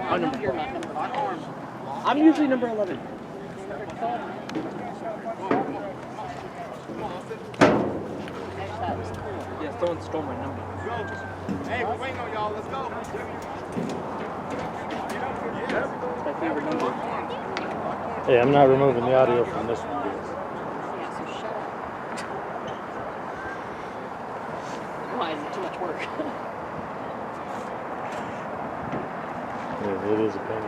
I'm number 4. I'm usually number 11. Yeah, someone stole my number. Hey, we're waiting on y'all. Let's go. It's my favorite number. Hey, I'm not removing the audio from this one. Why is it too much work? Yeah, it is a pain.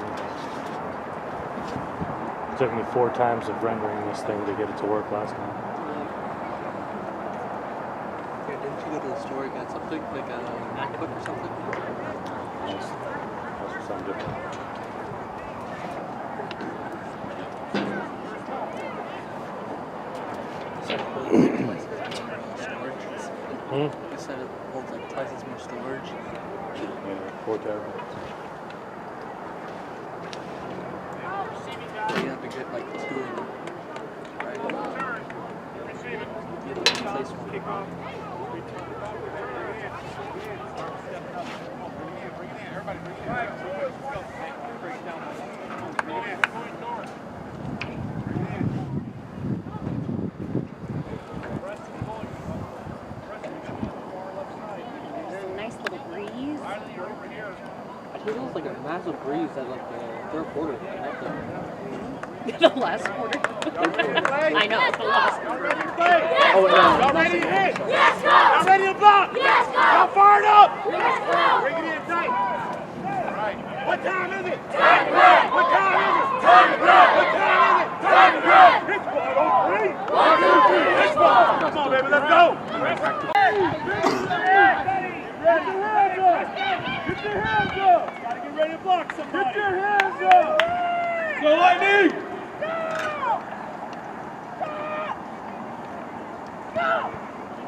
It took me 4 times of rendering this thing to get it to work last time. Yeah, didn't you go to the store and got something like a MacBook or something? That's something different. You said it holds like twice as much storage. Yeah, 4 terabytes. You have to get like 2 of them. Right? You have to replace one. Everybody bring it in. It was like a massive breeze at like the 3rd quarter. The last quarter. I know, it's the last quarter. Oh, Y'all ready to hit? Yes, go! Y'all ready to block? Yes, go! Y'all fired up? Yes, go! Bring it in tight. All right. What time is it? Time to grab! What time is it? Time to grab! What time is it? Time to grab! Hit squad on 3. 1, 2, 3. Hit squad! Come on, baby, let's go! Get your hands up! Gotta get ready to block somebody. Get your hands up! Go Lightning!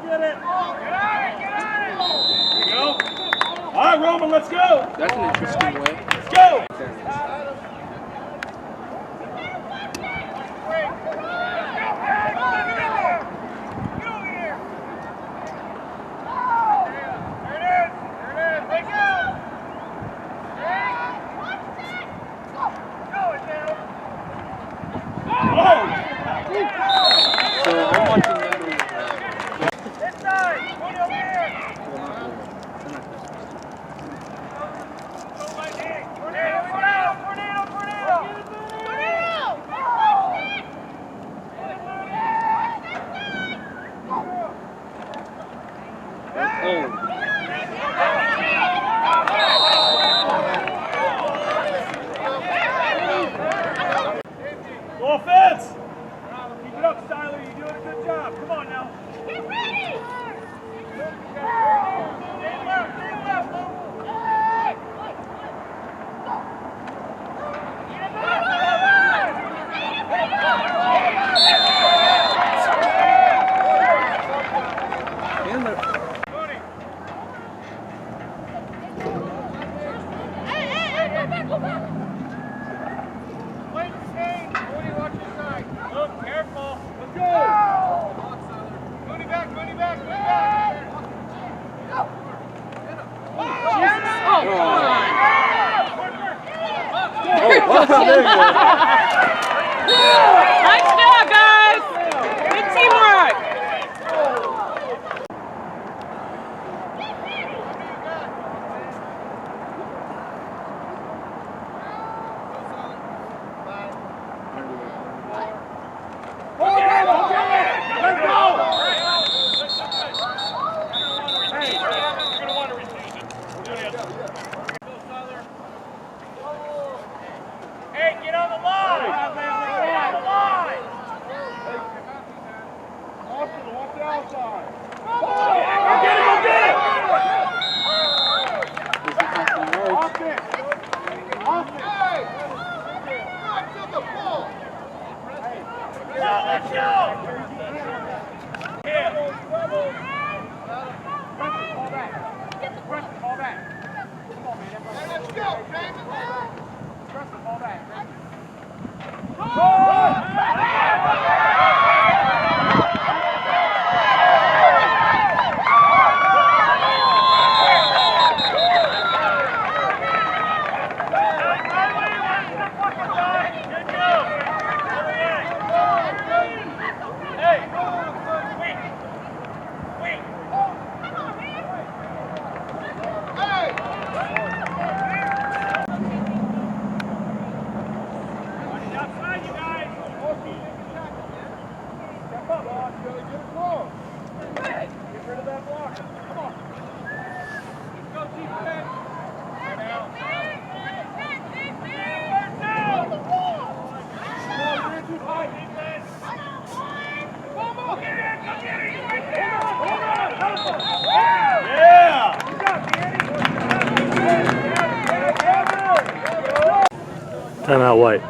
Get it! Here we go. All right, Roman, let's go. that's an interesting way. Let's go. So I'm watching them. This side, point over here. Offense! Keep it up, Styler. You're doing a good job. Come on now. Get ready! Stay left, stay left. Go back. Wait, stay. Mooney, watch your side. Look, careful. Let's go. Mooney back, Mooney back, Mooney back. Go. Oh, come on. Nice job, guys. Good teamwork. Hey, get on the line! Get on the line! Austin, watch the outside. Go get it, go get it! Austin! Austin! Hey! Right to the ball! Let's go! Here. Preston, fall back. Preston, fall back. Come on, man. Let's go, David. Preston, fall back. Timeout White.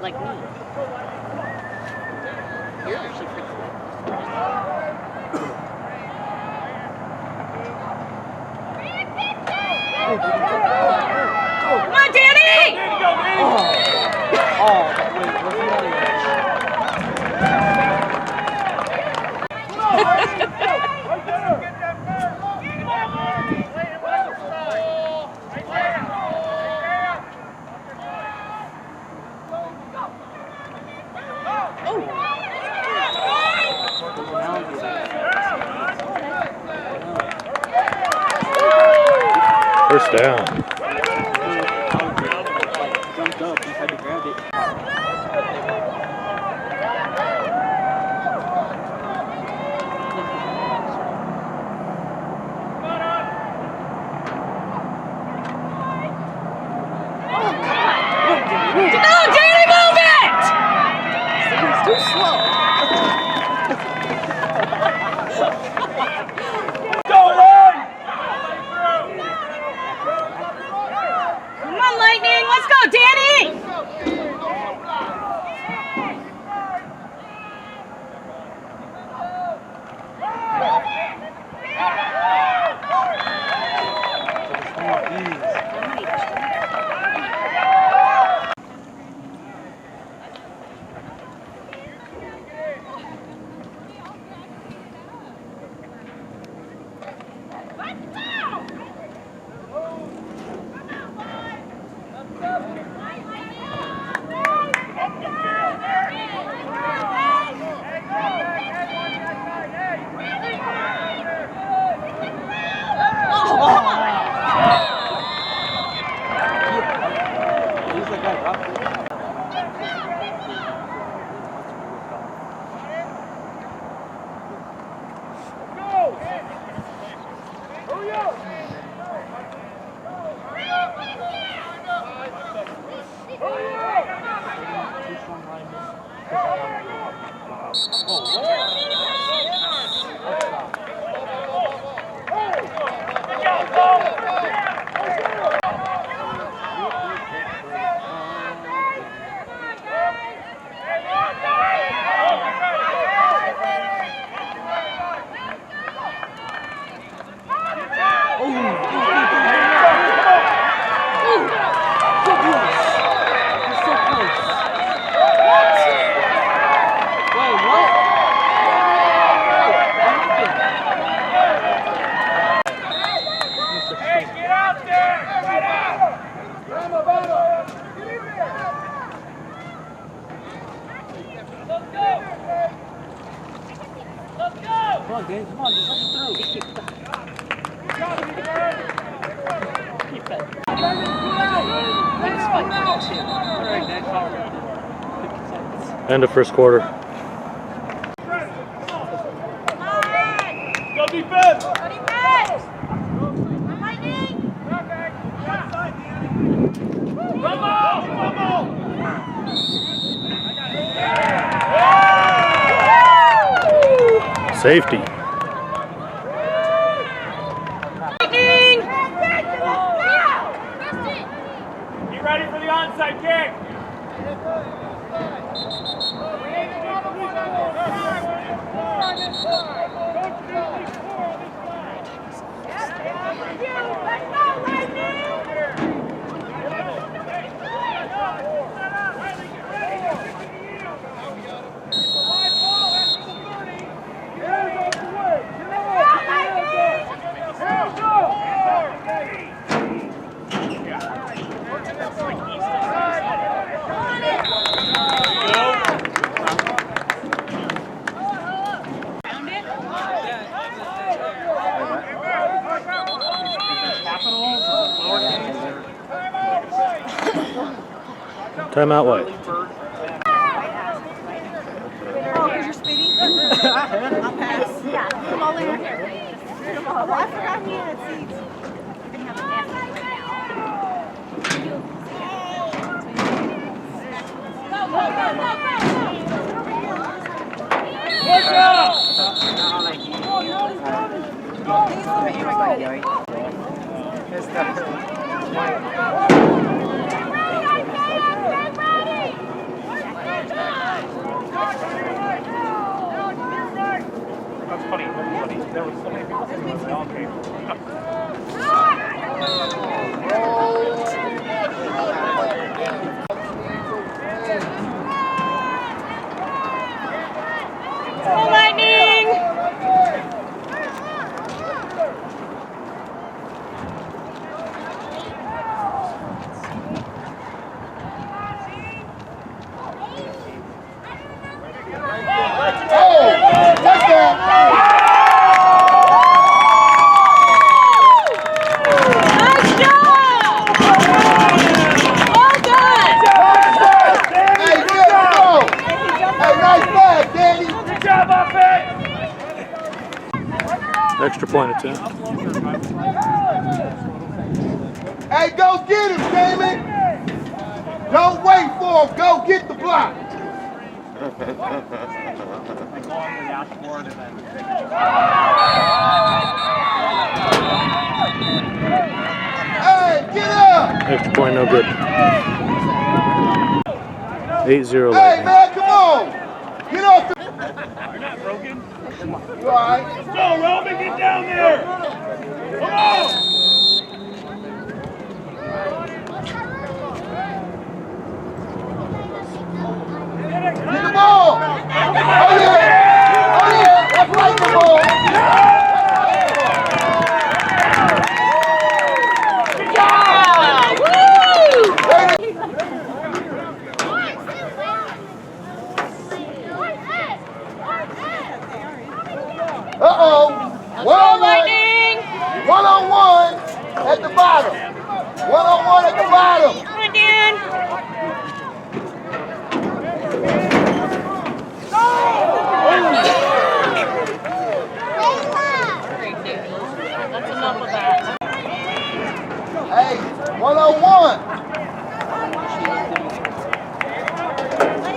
Like me. You're actually pretty cool. Come on, Danny! Oh, wait, was he on the edge? First down. Jumped up and tried to grab it. No, Danny, move it! He's too slow. Come on, Lightning, let's go, Danny! He's the guy dropped it. Come on, Dave. Come on, just let it through. Keep it. Let's fight for two. All right, next call. 50 seconds. End of first quarter. Go defense! Safety. Get ready for the onside kick. Timeout White. Oh, because you're speeding? I'll pass. Yeah. Come on later. Come on. Well, I forgot he had seats. You're going to have a dance right now. Push up! That's funny. There were so many people saying the dog game. Lightning! Extra point at 10. Hey, go get him, Damon! Don't wait for him. Go get the block. Hey, get up! Extra point, no good. 8-0. Hey, man, come on! Get off the... You're not broken? You all right? Let's go, Roman, get down there! Come on! Get the ball! Oh, yeah! Oh, yeah! That's right, the ball! Uh-oh! One-on-one at the bottom. One-on-one at the bottom. Come on, Dan. That's enough of that. Hey, one-on-one.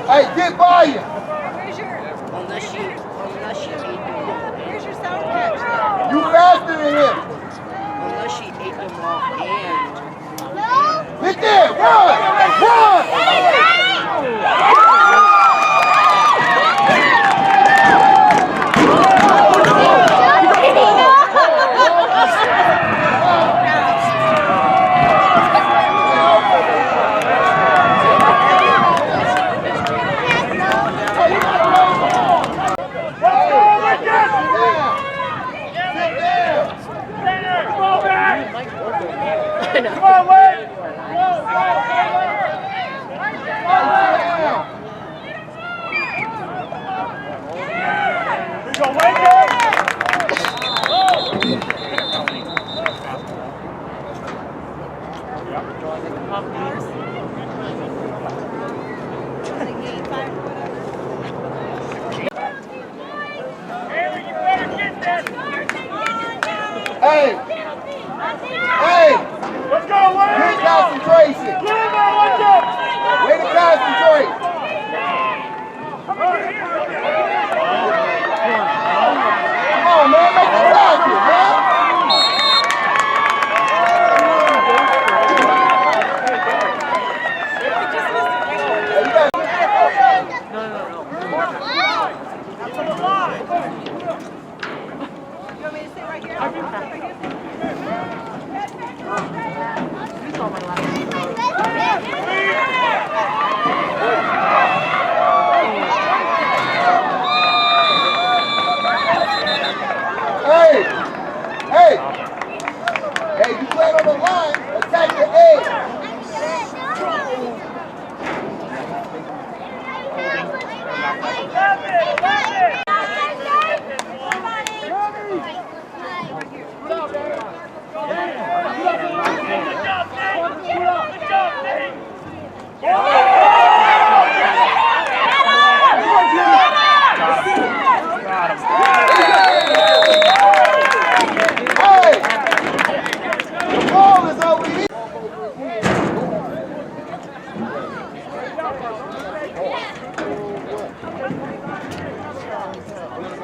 Hey, get by you. Where's your... Where's your sound patch? You faster than him. Unless she ate them all and... Get there. Run. Run.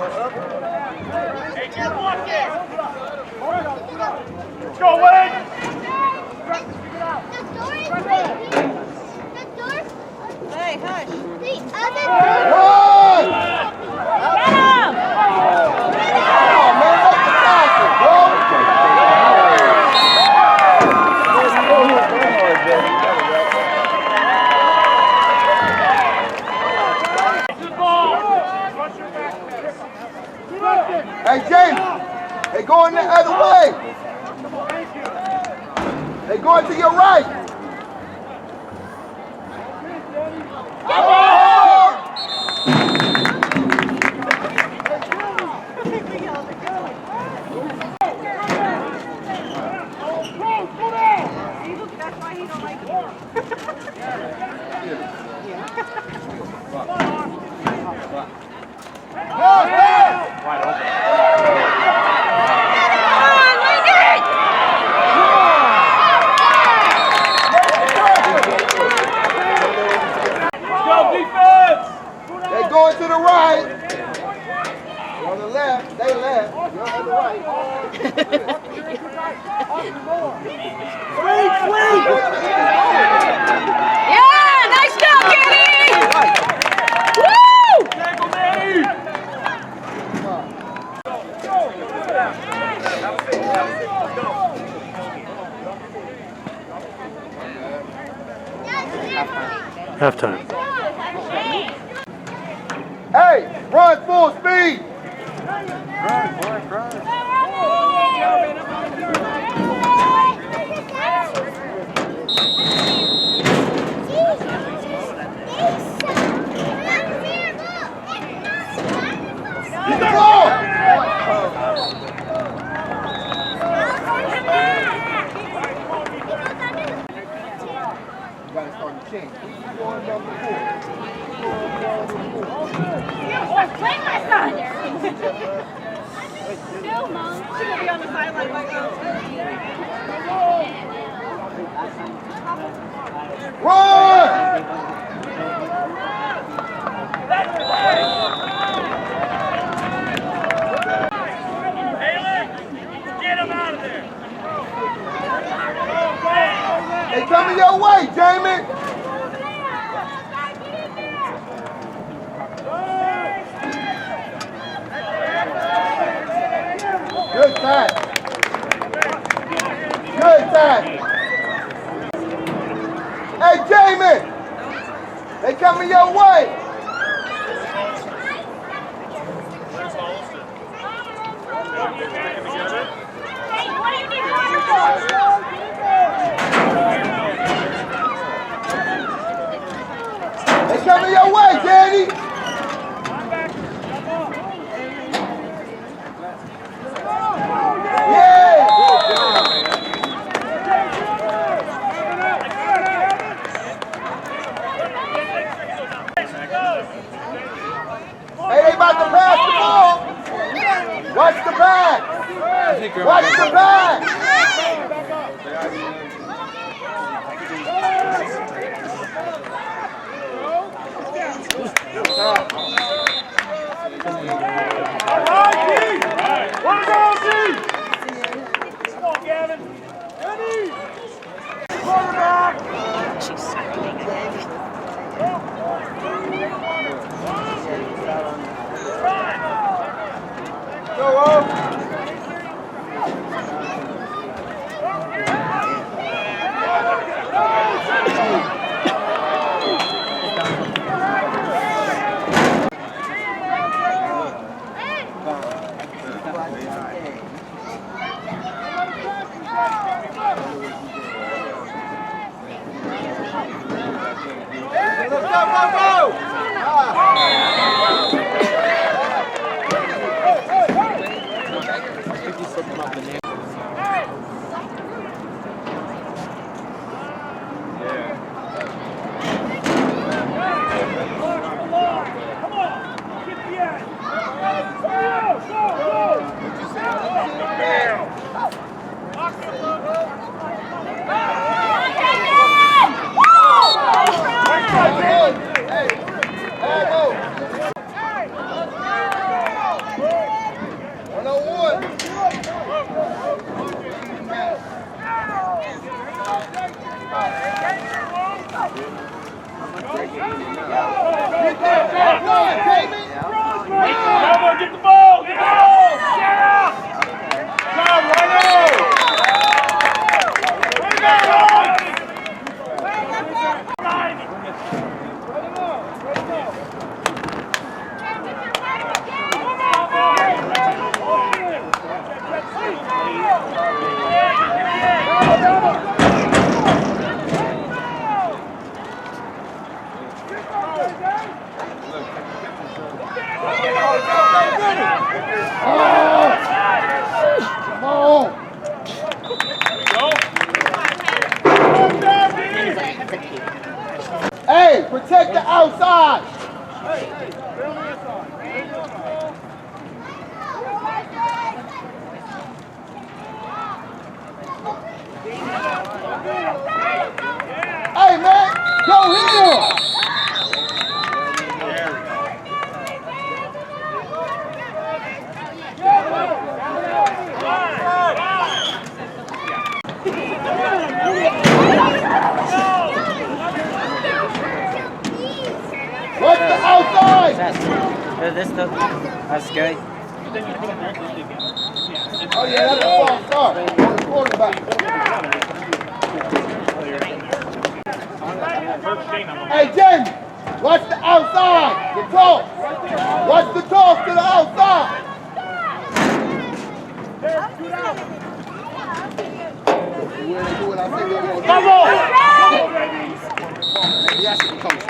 Hey, get walking! Let's go, Wade! Hey, hush. Run! Hey, James, they going the other way. They going to your right. That's why he don't like it. They going to the right. On the left, they left. You're on the right. Yeah, nice job, Kenny! Woo! Halftime. Hey, run full speed. Play my son! No, Mom. She will be on the sideline like Run! Get him out of there! They coming your way, Jamie. Good time. Good time. Hey, Jamie. They coming your way. They coming your way, Daddy. Yeah. Hey, they about to pass the ball. Watch the back. Watch the back. Come on, Gavin! Come on. Hey, protect the outside. Hey, man, go here. What's the outside? That's scary. Oh, yeah, that's a false start. On the quarterback. Hey, Jamie, watch the outside. The toss. Watch the toss to the outside. Come on! Yes, it comes.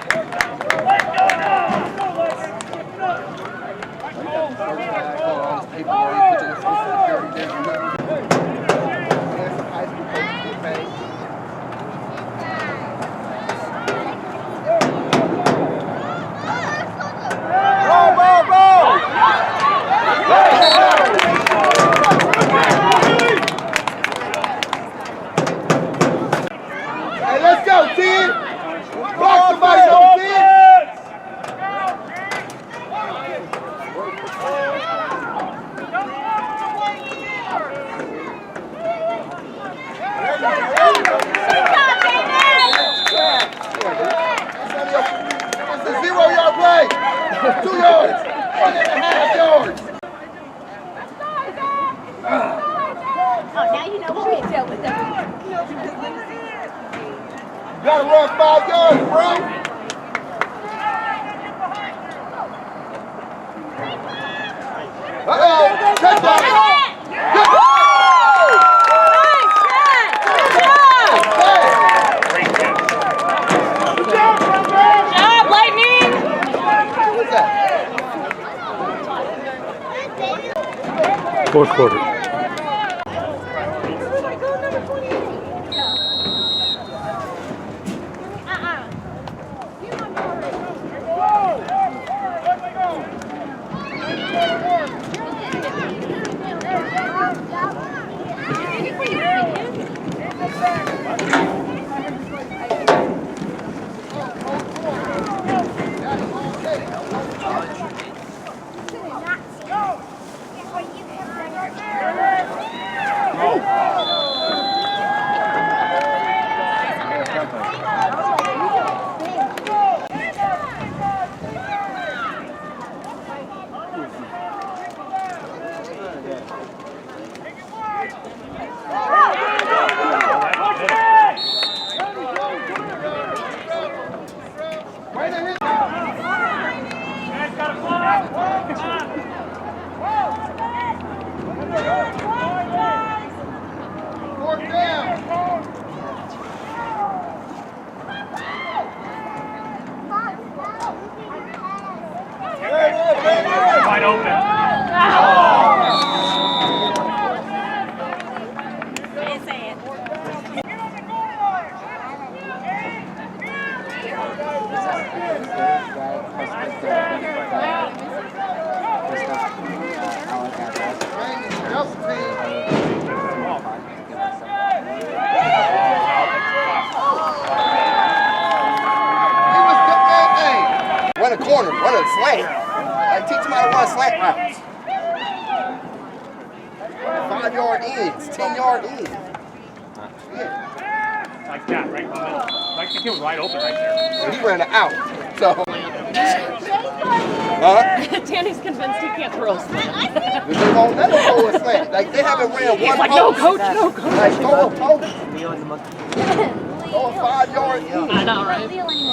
Hey, let's go, team! Block somebody, go, team! It's a 0-yard play! 2 yards! 1.5 yards! Oh, now you know what we dealt with them. You gotta run 5 yards, bro! Uh-oh! Touchdown! Fourth quarter. Wide open. Run a corner, run a slant. Like teach them how to run slant routes. 5-yard ends, 10-yard ends. Like that, right in the middle. Like the kid was wide open right there. He ran it out. So. Huh? Danny's convinced he can't throw a slant. They won't let him throw a slant. Like they haven't ran He's one like, post. no, coach, no, coach. Like throw a post. Throw a 5-yard end. I know, right? What do you mean?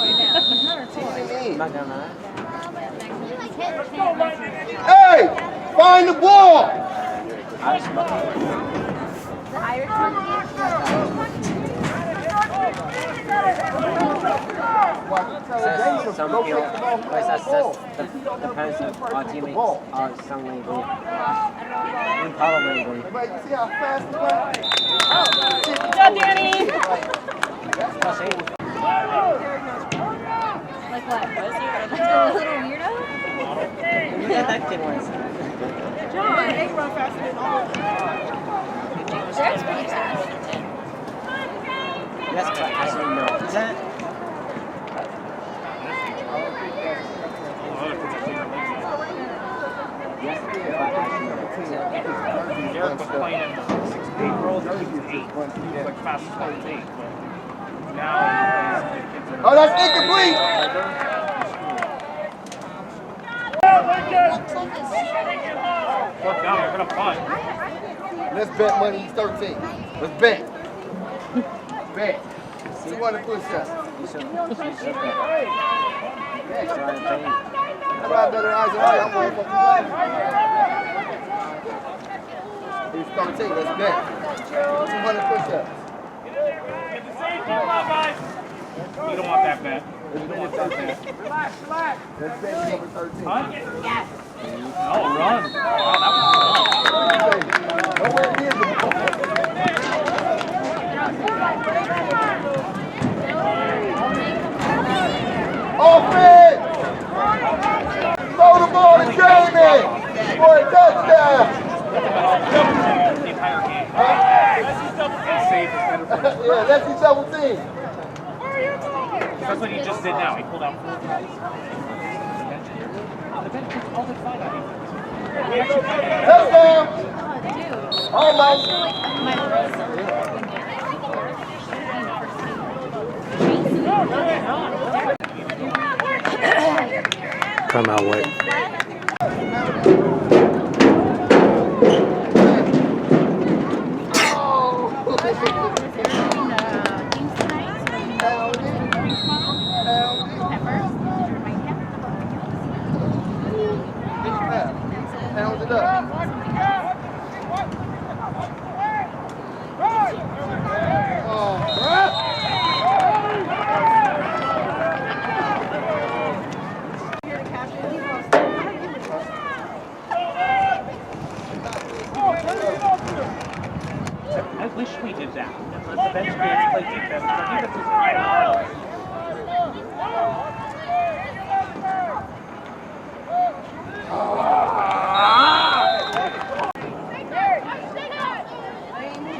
Hey, find the ball. Says some people, says the parents of our teammates are suddenly intolerantly. You see how fast he went? Good job, Danny! Like what? Like a little weirdo? Yeah, that kid was. John, they run faster than all of them. Jared's pretty fast. That's correct. Actually, no. Is that? Derek was playing in 6-8-year-olds, he was 8. He was like fast as 8. But now he's Oh, that's incomplete! Look down, you're going to punt. Let's bet money he's 13. Let's bet. Bet. See what the push-ups. I got better eyes than I'm going to He's 13. Let's bet. 200 push-ups. Get the same ball out, guys. You don't want that bet. Relax. Let's bet number 13. Huh? Yes. Oh, run. Wow, that was fun. Nowhere near the ball. Offense! Throw the ball to Jamie for a touchdown! The entire game. Yeah, that's his double team. That's what he just did now. He pulled out 4 guys. The bench is all the fun on defense. Touchdown! Dude. Almost. My Come out wait. Pound it up. I wish we did that. Let the bench players play defense. But defense is right on.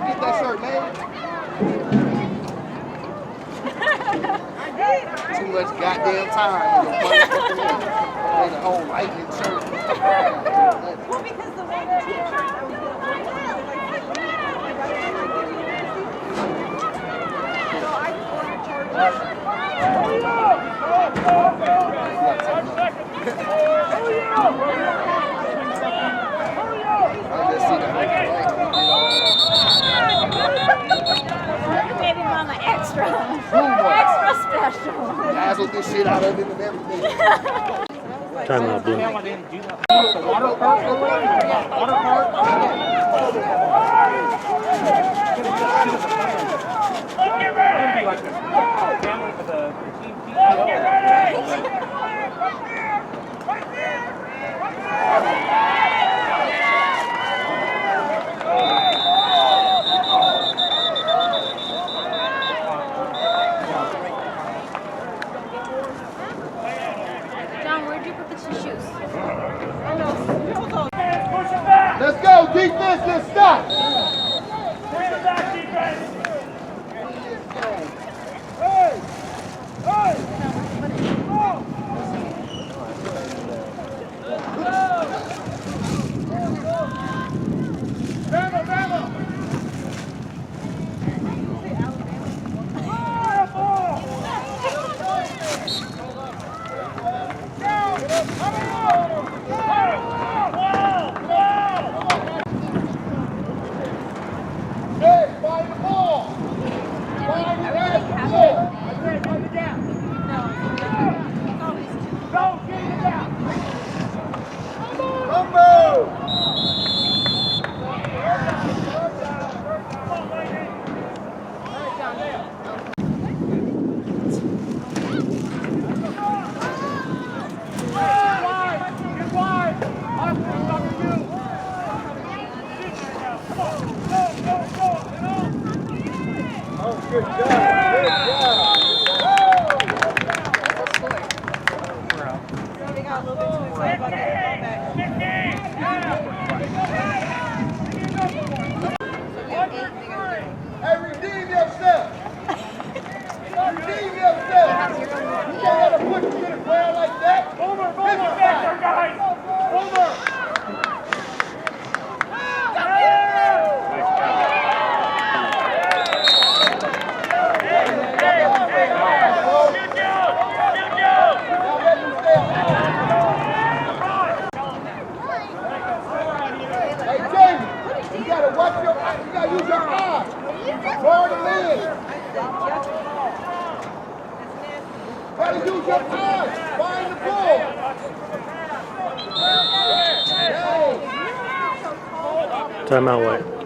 Get that shirt, man. Too much goddamn time. There's a whole lightning shirt. Well, because the one t-shirt that was going to so I just wanted to charge I just see the Baby mama extra. extra special. dazzled this shit out of it and everything. Time out, Blue. I didn't do that. The water park. Water park. Be like this. Family for the team PTO. John, where'd you put the tissues? Let's go, defense, let's stop. Bring it back, defense. Use your touch. Find the ball. Timeout, White.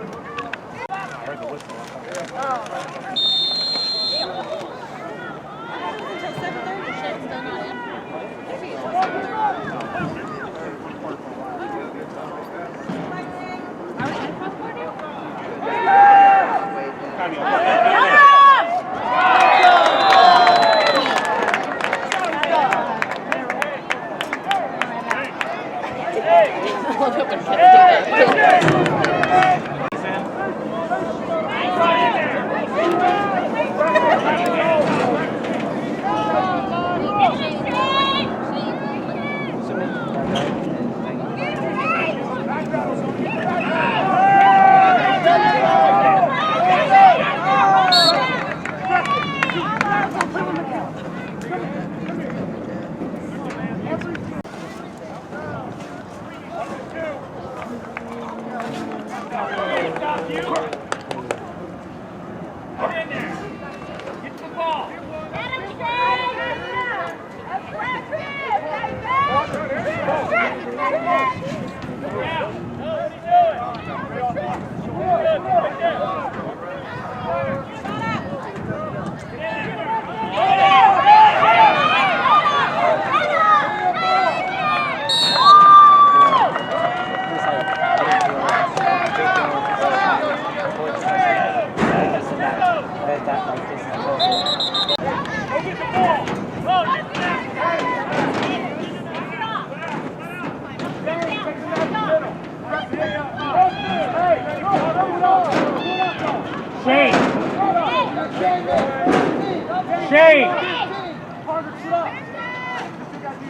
Shane!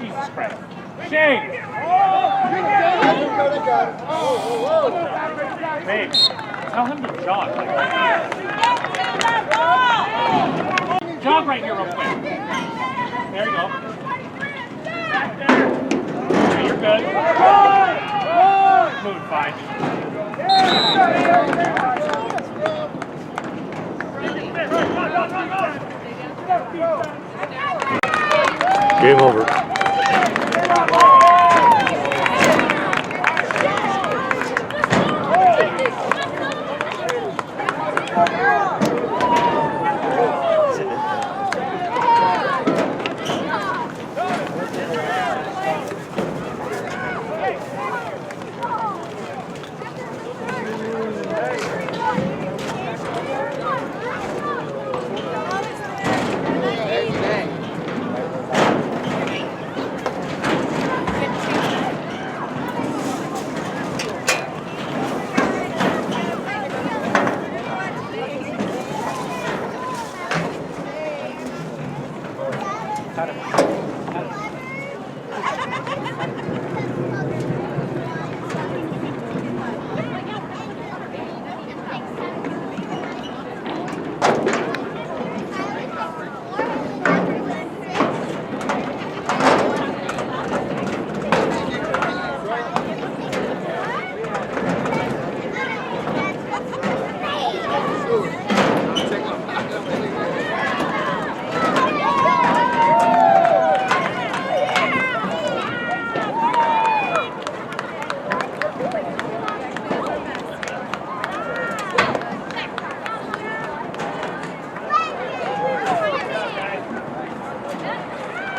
Jesus Christ. Shane! Babe, tell him to jog. Jog right here real quick. There you go. Okay, you're good. Moving fine. Game over.